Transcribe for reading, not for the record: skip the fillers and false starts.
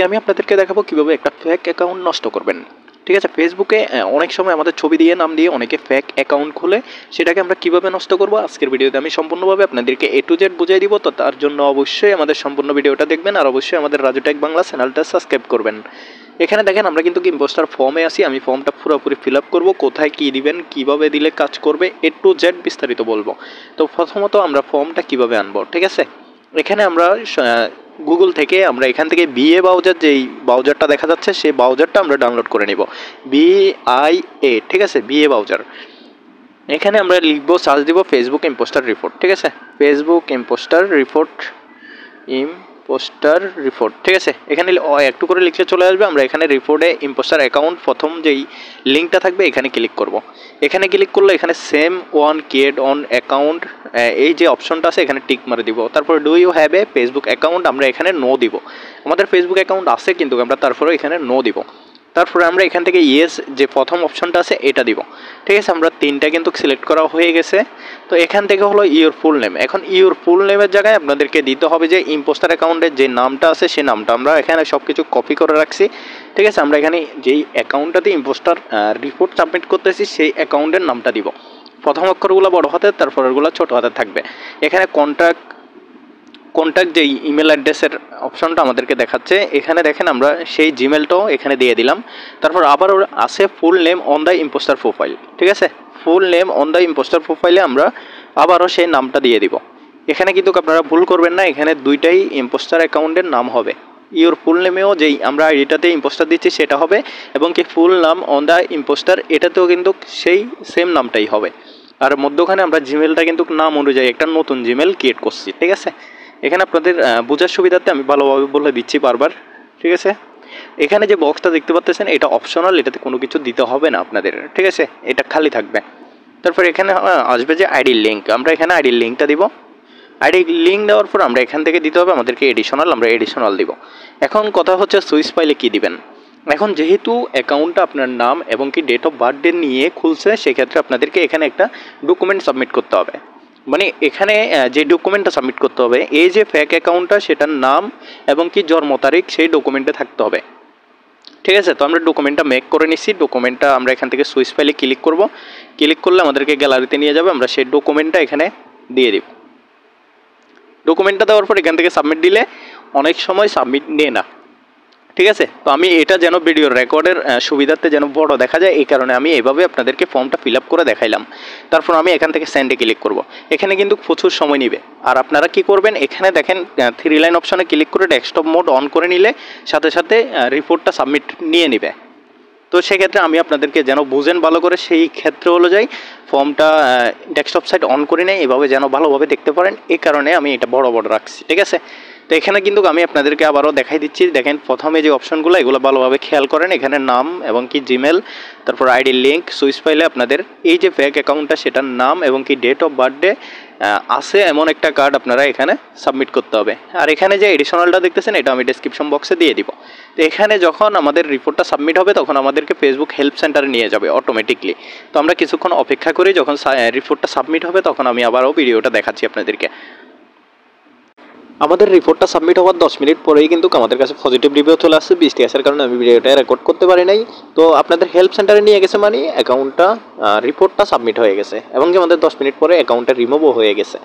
আজকে আমি আপনাদেরকে দেখাবো কিভাবে একটা ফেক অ্যাকাউন্ট নষ্ট করবেন। ঠিক আছে, ফেসবুকে অনেক সময় আমাদের ছবি দিয়ে নাম দিয়ে অনেকে ফেক অ্যাকাউন্ট খুলে, সেটাকে আমরা কিভাবে নষ্ট করব আজকের ভিডিওতে আমি সম্পূর্ণভাবে আপনাদেরকে A to Z বুঝিয়ে দিব। তো তার জন্য অবশ্যই আমাদের সম্পূর্ণ ভিডিওটা দেখবেন আর অবশ্যই আমাদের রাজু টেক বাংলা চ্যানেলটা সাবস্ক্রাইব করবেন। এখানে দেখেন আমরা কিন্তু ইম্পোস্টার ফর্মে আছি, আমি ফর্মটা পুরোপুরি ফিল আপ করবো, কোথায় কী দিবেন, কিভাবে দিলে কাজ করবে A to Z বিস্তারিত বলবো। তো প্রথমত আমরা ফর্মটা কিভাবে আনবো, ঠিক আছে। এখানে আমরা গুগল থেকে আমরা এখান থেকে বিএ ব্রাউজার, যেই ব্রাউজারটা দেখা যাচ্ছে সেই ব্রাউজারটা আমরা ডাউনলোড করে নিব, BIA, ঠিক আছে, বিএ ব্রাউজার। এখানে আমরা লিখবো, সার্চ দিব ফেসবুক ইম্পোস্টার রিপোর্ট, ঠিক আছে, ফেসবুক ইম্পোস্টার রিপোর্ট, ঠিক আছে। এখানে একটু করে লিখলে চলে আসবে। আমরা এখানে রিপোর্টে ইম্পোস্টার অ্যাকাউন্ট প্রথম যেই লিঙ্কটা থাকবে এখানে ক্লিক করব। এখানে ক্লিক করলে এখানে same one create an account, এই যে অপশনটা আছে এখানে টিক মারে দিব। তারপর do you have a Facebook account, আমরা এখানে নো দিব। আমাদের ফেসবুক অ্যাকাউন্ট আছে কিন্তু আমরা তারপরে এখানে নো দিব। তারপরে আমরা এখান থেকে ইয়েস যে প্রথম অপশনটা আছে এটা দিব, ঠিক আছে। আমরা তিনটা কিন্তু সিলেক্ট করা হয়ে গেছে। তো এখান থেকে হলো ইউর ফুল নেম। এখন ইউর ফুল নেমের জায়গায় আপনাদেরকে দিতে হবে যে ইম্পোস্টার অ্যাকাউন্টের যে নামটা আছে সেই নামটা। আমরা এখানে সব কিছু কপি করে রাখছি, ঠিক আছে। আমরা এখানে যেই অ্যাকাউন্টটাতে ইম্পোস্টার রিপোর্ট সাবমিট করতেছি সেই অ্যাকাউন্টের নামটা দিব। প্রথম অক্ষরগুলো বড় হাতের, তারপরেরগুলো ছোট হাতের থাকবে। এখানে কন্ট্যাক্ট যেই ইমেল অ্যাড্রেসের অপশনটা আমাদেরকে দেখাচ্ছে, এখানে দেখেন আমরা সেই জিমেলটাও এখানে দিয়ে দিলাম। তারপর আবার আছে full name on the impostor profile, ঠিক আছে, full name on the impostor প্রোফাইলে আমরা আবারও সেই নামটা দিয়ে দিব। এখানে কিন্তু আপনারা ভুল করবেন না, এখানে দুইটাই ইম্পোস্টার অ্যাকাউন্টের নাম হবে। ইউর ফুল নেমেও যেই আমরা আইডিটাতে ইম্পোস্টার দিচ্ছি সেটা হবে, এবং কি ফুল নাম অন দ্য ইম্পোস্টার এটাতেও কিন্তু সেই সেম নামটাই হবে। আর মধ্যখানে আমরা জিমেলটা কিন্তু নাম অনুযায়ী একটা নতুন জিমেল ক্রিয়েট করছি, ঠিক আছে। এখানে আপনাদের বোঝার সুবিধার্থে আমি ভালোভাবে বলে দিচ্ছি বারবার, ঠিক আছে। এখানে যে বক্সটা দেখতে পাচ্ছেন এটা অপশনাল, এটাতে কোনো কিছু দিতে হবে না আপনাদের, ঠিক আছে, এটা খালি থাকবে। তারপর এখানে আসবে যে আইডি লিঙ্ক, আমরা এখানে আইডি লিঙ্কটা দিব। আইডি লিঙ্ক দেওয়ার পর আমরা এখান থেকে দিতে হবে আমাদেরকে এডিশনাল, আমরা এডিশনাল দিব। এখন কথা হচ্ছে সুইচ ফাইলে কী দিবেন। এখন যেহেতু অ্যাকাউন্টটা আপনার নাম এবং কি ডেট অফ বার্থডে নিয়ে খুলছে, সেক্ষেত্রে আপনাদেরকে এখানে একটা ডকুমেন্ট সাবমিট করতে হবে। মানে এখানে যে ডকুমেন্টটা সাবমিট করতে হবে, এই যে ফেক অ্যাকাউন্টটা সেটার নাম এবং কি জন্ম তারিখ সেই ডকুমেন্টে থাকতে হবে, ঠিক আছে। তো আমরা ডকুমেন্টটা মেক করে নিচ্ছি। ডকুমেন্টটা আমরা এখান থেকে সুইচ ফাইলে ক্লিক করব। ক্লিক করলে আমাদেরকে গ্যালারিতে নিয়ে যাবে, আমরা সেই ডকুমেন্টটা এখানে দিয়ে দিব। ডকুমেন্টটা দেওয়ার পর এখান থেকে সাবমিট দিলে অনেক সময় সাবমিট নিয়ে না, ঠিক আছে। তো আমি এটা যেন ভিডিও রেকর্ডের সুবিধার্থে যেন বড় দেখা যায়, এই কারণে আমি এভাবে আপনাদেরকে ফর্মটা ফিল আপ করে দেখাইলাম। তারপর আমি এখান থেকে সেন্ডে ক্লিক করব। এখানে কিন্তু প্রচুর সময় নেবে। আর আপনারা কি করবেন, এখানে দেখেন 3 লাইন অপশনে ক্লিক করে ডেস্কটপ মোড অন করে নিলে সাথে সাথে রিপোর্টটা সাবমিট নিয়ে নেবে। তো সেক্ষেত্রে আমি আপনাদেরকে যেন বুঝেন ভালো করে, সেই ক্ষেত্রে অনুযায়ী ফর্মটা ডেস্কটপ সাইড অন করে নেই, এভাবে যেন ভালোভাবে দেখতে পারেন, এই কারণে আমি এটা বড় রাখছি, ঠিক আছে। তো এখানে কিন্তু আমি আপনাদেরকে আবারও দেখাই দিচ্ছি। দেখেন প্রথমে যে অপশনগুলো এগুলো ভালোভাবে খেয়াল করেন। এখানে নাম এবং কি জিমেল, তারপর আইডি লিঙ্ক, সুইচ ফাইলে আপনাদের এই যে ফেক অ্যাকাউন্টটা সেটার নাম এবং কি ডেট অফ বার্থডে আছে এমন একটা কার্ড আপনারা এখানে সাবমিট করতে হবে। আর এখানে যে এডিশনালটা দেখতেছেন এটা আমি ডেসক্রিপশন বক্সে দিয়ে দিব। তো এখানে যখন আমাদের রিপোর্টটা সাবমিট হবে তখন আমাদেরকে ফেসবুক হেল্প সেন্টারে নিয়ে যাবে অটোমেটিকলি। তো আমরা কিছুক্ষণ অপেক্ষা করি, যখন রিপোর্টটা সাবমিট হবে তখন আমি আবারও ভিডিওটা দেখাচ্ছি আপনাদেরকে। আমাদের রিপোর্টটা সাবমিট হওয়ার 10 মিনিট পরেই কিন্তু আমাদের কাছে পজিটিভ রিভিউ চলে আসছে। বৃষ্টি আসার কারণে আমি ভিডিওটা রেকর্ড করতে পারি নাই। তো আপনাদের হেল্প সেন্টারে নিয়ে গেছে মানে অ্যাকাউন্টটা রিপোর্টটা সাবমিট হয়ে গেছে এবং কি আমাদের 10 মিনিট পরে অ্যাকাউন্টটা রিমুভও হয়ে গেছে।